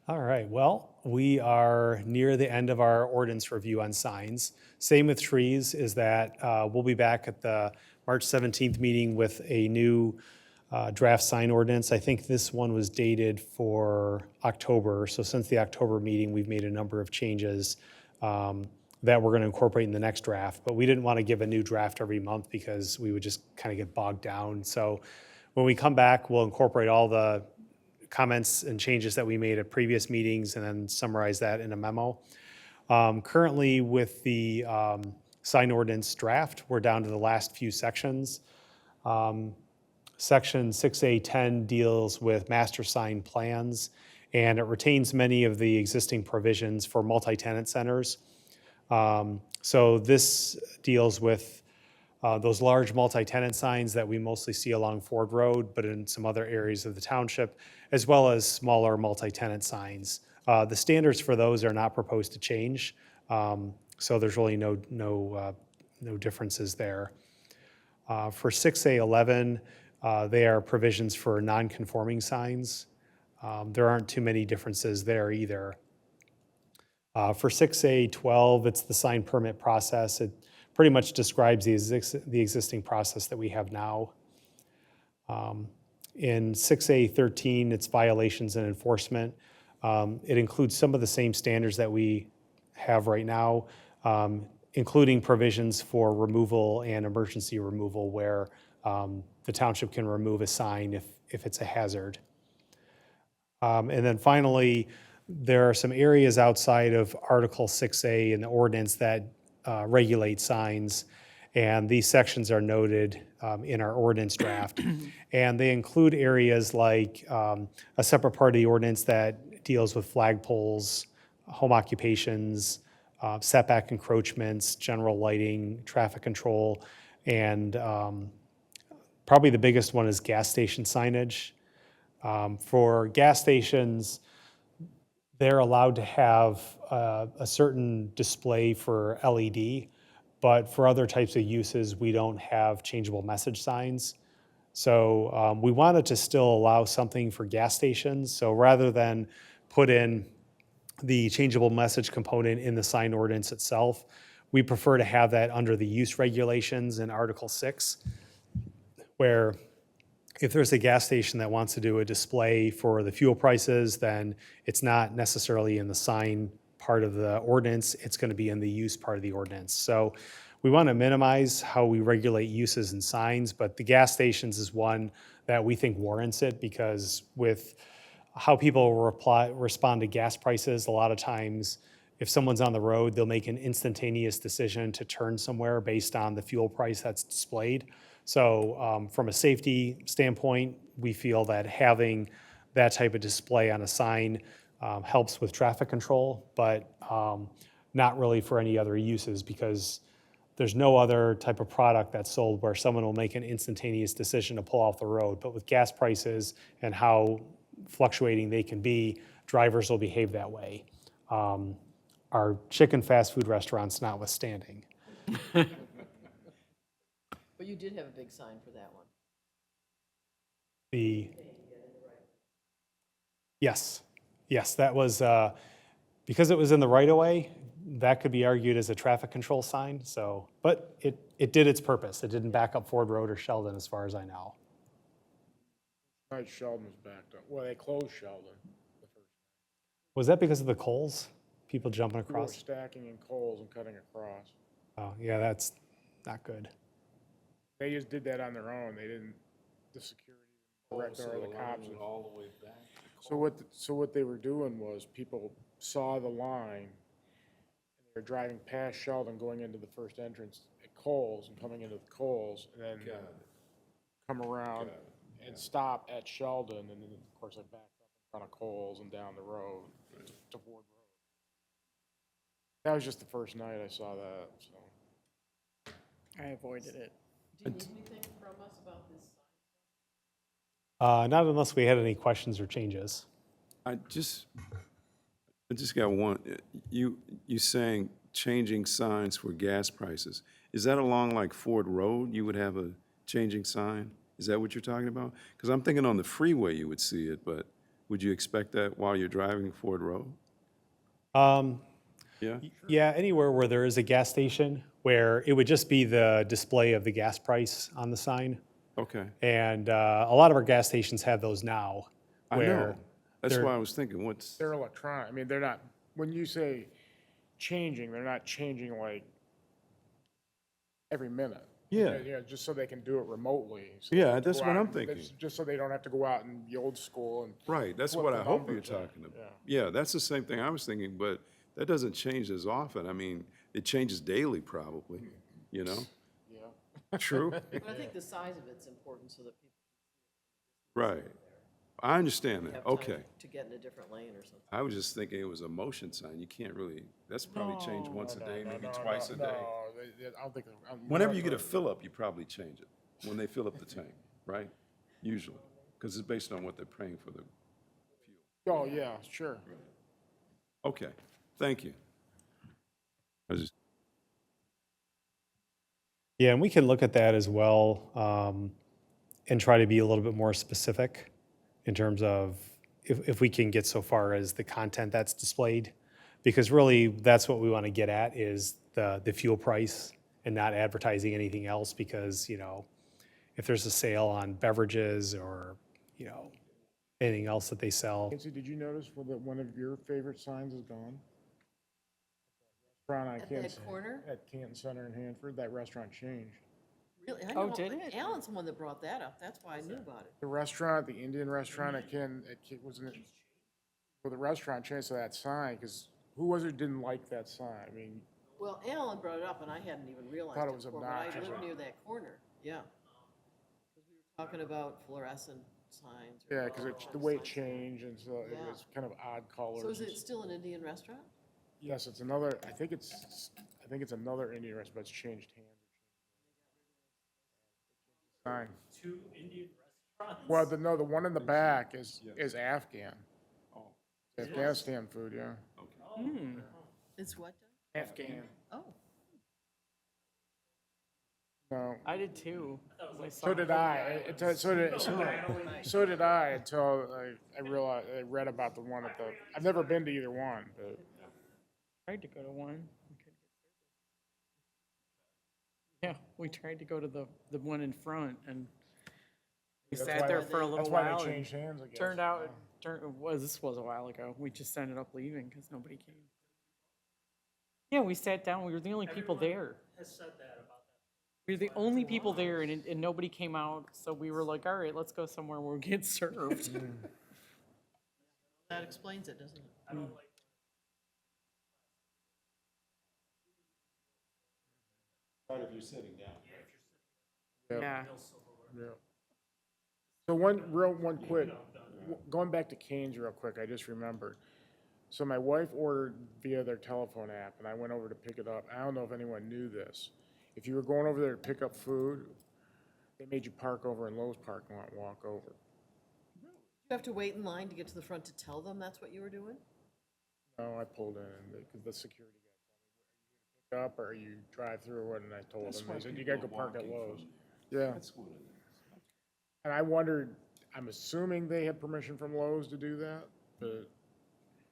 All right, well, we are near the end of our ordinance review on signs. Same with trees, is that we'll be back at the March 17th meeting with a new draft sign ordinance. I think this one was dated for October. So since the October meeting, we've made a number of changes that we're going to incorporate in the next draft. But we didn't want to give a new draft every month because we would just kind of get bogged down. So when we come back, we'll incorporate all the comments and changes that we made at previous meetings and then summarize that in a memo. Currently with the sign ordinance draft, we're down to the last few sections. Section 6A10 deals with master sign plans, and it retains many of the existing provisions for multi-tenant centers. So this deals with those large multi-tenant signs that we mostly see along Ford Road, but in some other areas of the township, as well as smaller multi-tenant signs. The standards for those are not proposed to change, so there's really no differences there. For 6A11, they are provisions for non-conforming signs. There aren't too many differences there either. For 6A12, it's the sign permit process. It pretty much describes the existing process that we have now. In 6A13, it's violations and enforcement. It includes some of the same standards that we have right now, including provisions for removal and emergency removal where the township can remove a sign if it's a hazard. And then finally, there are some areas outside of Article 6A in the ordinance that regulate signs, and these sections are noted in our ordinance draft. And they include areas like a separate part of the ordinance that deals with flagpoles, home occupations, setback encroachments, general lighting, traffic control, and probably the biggest one is gas station signage. For gas stations, they're allowed to have a certain display for LED, but for other types of uses, we don't have changeable message signs. So we wanted to still allow something for gas stations. So rather than put in the changeable message component in the sign ordinance itself, we prefer to have that under the use regulations in Article 6, where if there's a gas station that wants to do a display for the fuel prices, then it's not necessarily in the sign part of the ordinance, it's going to be in the use part of the ordinance. So we want to minimize how we regulate uses and signs, but the gas stations is one that we think warrants it because with how people respond to gas prices, a lot of times if someone's on the road, they'll make an instantaneous decision to turn somewhere based on the fuel price that's displayed. So from a safety standpoint, we feel that having that type of display on a sign helps with traffic control, but not really for any other uses because there's no other type of product that's sold where someone will make an instantaneous decision to pull off the road. But with gas prices and how fluctuating they can be, drivers will behave that way. Our chicken fast food restaurants notwithstanding. But you did have a big sign for that one. Yes, that was, because it was in the right of way, that could be argued as a traffic control sign, so, but it did its purpose. It didn't back up Ford Road or Sheldon as far as I know. Right, Sheldon was backed up. Well, they closed Sheldon the first. Was that because of the coals? People jumping People were across? stacking in coals and cutting across. Oh, yeah, that's not good. They just did that on their own. They didn't, the security director or the cops. all the way back. So what they were doing was people saw the line, and they were driving past Sheldon going into the first entrance at Coles and coming into the Coles, and then come around and stop at Sheldon, and then, of course, I backed up in front of Coles and down the road to Ford Road. That was just the first night I saw that, so. I avoided it. Do you need anything from us about this sign? Not unless we had any questions or changes. I just got one. You saying changing signs for gas prices. Is that along like Ford Road, you would have a changing sign? Is that what you're talking about? Because I'm thinking on the freeway you would see it, but would you expect that while you're driving Ford Road? Yeah? Yeah, anywhere where there is a gas station, where it would just be the display of the gas price on the sign. Okay. And a lot of our gas stations have those now. I where know. That's they're- why I was thinking, what's, They're electronic. I mean, they're not, when you say changing, they're not changing like every minute. Yeah. Yeah, just so they can do it remotely. so Yeah, they don't that's go what out I'm and- thinking. Just so they don't have to go out and be old school and. right, that's flip what the I hope you're numbers, yeah, talking about. Yeah, that's the same thing I was thinking, but that doesn't change as often. I mean, it changes daily probably, you know? Yeah. True. But I think the size of it's important so that people Right. I understand that. have time Okay. to get in a different lane or something. I was just thinking it was a motion sign. You can't really, that's probably changed once a day, maybe No, twice a day. No, I don't think. Whenever you get a fill up, you probably change it, when they fill up the tank, right? Usually, because it's based on what they're paying for the fuel. Oh, yeah, sure. Okay, thank you. I was just, Yeah, and we can look at that as well, and try to be a little bit more specific in terms of if we can get so far as the content that's displayed. Because really, that's what we want to get at is the fuel price and not advertising anything else because, you know, if there's a sale on beverages or, you know, anything else that they sell. Nancy, did you notice that one of your favorite signs is gone? Restaurant on At Canton. that corner? At Canton Center in Hanford, that restaurant changed. Really? I Oh, know, did it? Alan's the one that brought that up. That's why I knew about it. The restaurant, the Indian restaurant at Canton, wasn't it? Well, the restaurant changed to that sign, because who was it who didn't like that sign? I mean, Well, Alan brought it up and I hadn't even realized Thought it it was before, but I obnoxious. live near that corner, yeah. Because we were talking about fluorescent signs. yeah, because the way it changed, and so it Yeah. was kind of odd colors. So is it still an Indian restaurant? Yes, it's another, I think it's another Indian restaurant, but it's changed hands. Sign. Two Indian restaurants? Well, the one in the back is Afghan. Afghanistan food, yeah. It's what? Afghan. Oh, No, I did too. so did I. So did I until I realized, I read about the one at the, I've never been to either one, but. Tried to go to one. We couldn't get service. Yeah, we tried to go to the one in front and we That's sat why there they- for a little That's why while. they and changed hands, I guess. Turned out, this was a while ago. We just ended up leaving because nobody came. Yeah, we sat down. We were the only people there. Has said that about that. We were the only people there and nobody came out. So we were like, all right, let's go somewhere where we get served. that explains it, doesn't it? I don't like. Yeah. Yeah. So one quick, going back to Cane's real quick, I just remembered. So my wife ordered via their telephone app, and I went over to pick it up. I don't know if anyone knew this. If you were going over there to pick up food, they made you park over in Lowe's parking lot and walk over. You have to wait in line to get to the front to tell them that's what you were doing? No, I pulled in, because the security guy told me, "Where are you gonna pick up, or you drive through or what?" And I told them, they said, "You gotta go park at Lowe's." Yeah. That's what it is. And I wondered, I'm assuming they had permission from Lowe's to do that, but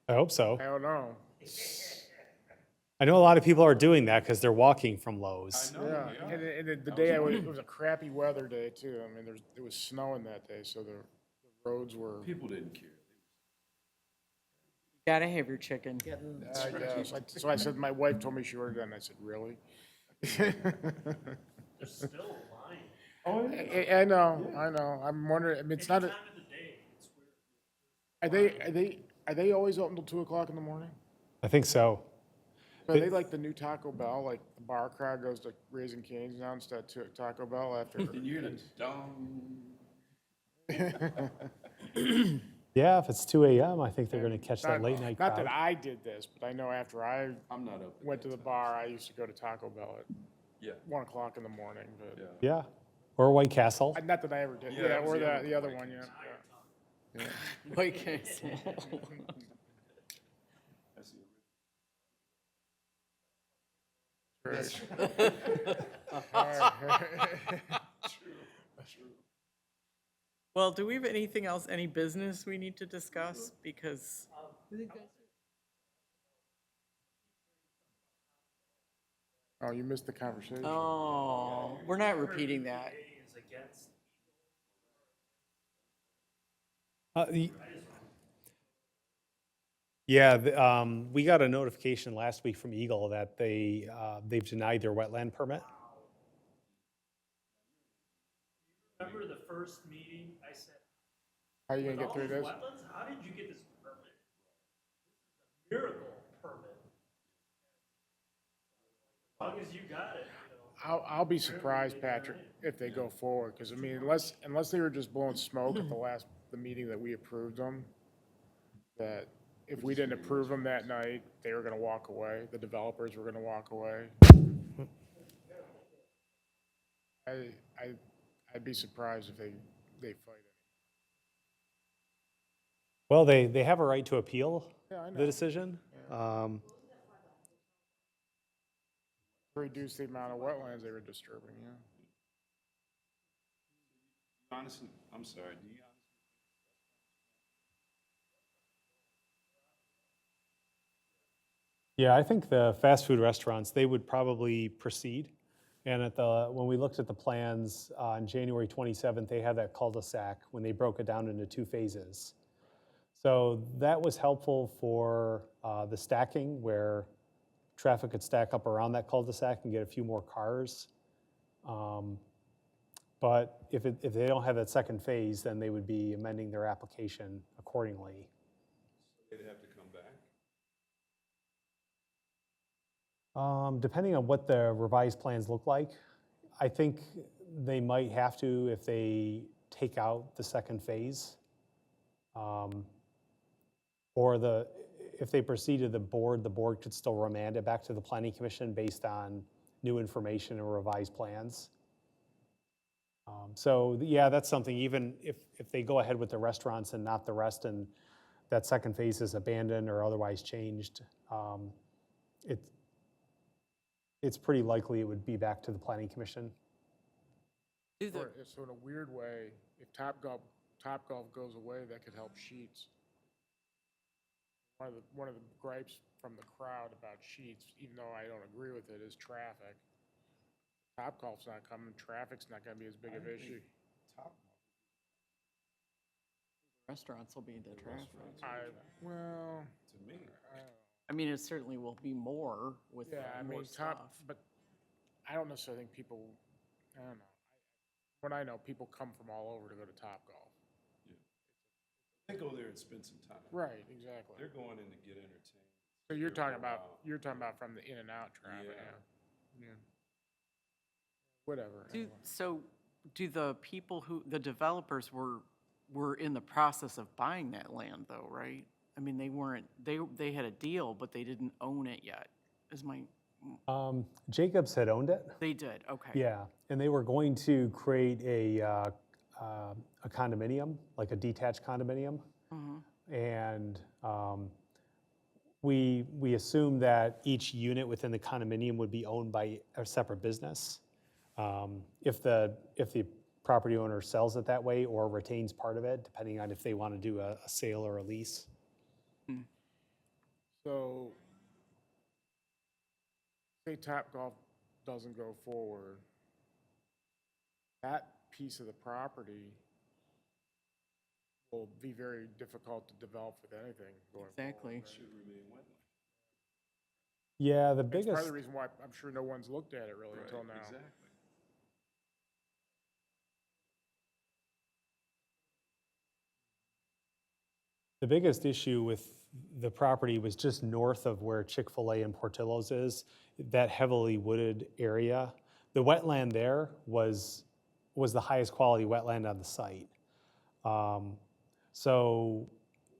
I hope so. I don't know. I know a lot of people are doing that because they're walking from Lowe's. Yeah, and the day it was a crappy weather day too. I mean, it was snowing that day, so the roads were, People didn't care. Gotta have your chicken. Getting, I guess. So I said, my wife told me she ordered that, and I said, really? There's still a line. I know. I'm wondering, I mean, it's not, Time of the day, it's weird. are they always open till 2 o'clock in the morning? I think so. Are they like the new Taco Bell, like the bar crowd goes to Raising Cane's now instead of Taco Bell after? And you're the dumb. Yeah, if it's 2 a.m., I think they're going to catch that late night Not crowd. that I did this, but I know after I I'm not up. went to the bar, I used to go to Taco Bell at Yeah. 1 o'clock in the morning, but, Yeah, or White Castle. not that I ever did, Yeah, that yeah, was or the other the other one, yeah. White Castle. Well, do we have anything else, any business we need to discuss? Because, Oh, you missed the conversation. oh, we're not repeating that. Is against. Yeah, we got a notification last week from Eagle that they've denied their wetland permit. Remember the first meeting, I said, How are you with gonna all get through these this? wetlands, how did you get this permit? This is a miracle permit. As long as you got it, you know. I'll be surprised, Patrick, if they go forward, because I mean, unless they were just blowing smoke at the meeting that we approved them, that if we didn't approve them that night, they were gonna walk away, the developers were gonna walk away. I'd be surprised if they fight it. Well, they have a right to appeal Yeah, I the know. decision. Reduce the amount of wetlands they were disturbing, yeah. Honestly, I'm sorry, do you honestly? Yeah, I think the fast food restaurants, they would probably proceed. And when we looked at the plans on January 27th, they had that cul-de-sac when they broke it down into 2 phases. So that was helpful for the stacking where traffic could stack up around that cul-de-sac and get a few more cars. But if they don't have that second phase, then they would be amending their application accordingly. They'd have to come back? Depending on what the revised plans look like, I think they might have to if they take out the second phase. Or if they proceed to the board could still remand it back to the planning commission based on new information and revised plans. So yeah, that's something, even if they go ahead with the restaurants and not the rest, and that second phase is abandoned or otherwise changed, it's pretty likely it would be back to the planning commission. So in a weird way, if Topgolf goes away, that could help Sheets. One of the gripes from the crowd about Sheets, even though I don't agree with it, is traffic. Topgolf's not coming, traffic's not gonna be as big of an issue. Restaurants will be the traffic. Well, To me. I mean, it certainly will be more with yeah, I more mean, stuff. but I don't necessarily think people, I don't know. What I know, people come from all over to go to Topgolf. They go there and spend some time. Right, exactly. They're going in to get entertained. So you're talking for a about, while. from the in and out traffic, Yeah. yeah. Whatever. anyway. So do the people the developers were in the process of buying that land though, right? I mean, they weren't, they had a deal, but they didn't own it yet, is my Jacobs had owned it. They did, okay. Yeah, and they were going to create a condominium, like a detached condominium. And we assumed that each unit within the condominium would be owned by a separate business. If the property owner sells it that way or retains part of it, depending on if they want to do a sale or a lease. So, say Topgolf doesn't go forward, that piece of the property will be very difficult to develop with anything going forward. Exactly. Yeah, the It's part biggest. of the reason why I'm sure no one's looked at it really until now. The biggest issue with the property was just north of where Chick-fil-A and Portillo's is, that heavily wooded area. The wetland there was the highest quality wetland on the site. So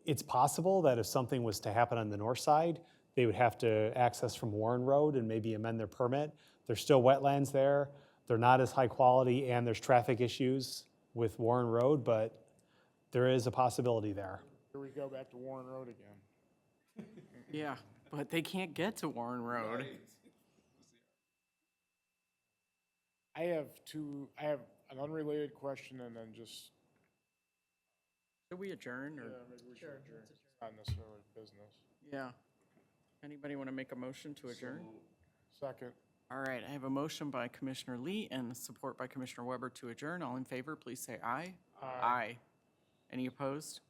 it's possible that if something was to happen on the north side, they would have to access from Warren Road and maybe amend their permit. There's still wetlands there. They're not as high quality, and there's traffic issues with Warren Road, but there is a possibility there. Here we go back to Warren Road again. Yeah, but they can't get to Warren Road. I have an unrelated question and then just, Should we adjourn, or, maybe we should adjourn. It's not necessarily business. yeah? Anybody want to make a motion to adjourn? Second. All right, I have a motion by Commissioner Lee and support by Commissioner Weber to adjourn. All in favor, please say aye. Aye. Any opposed?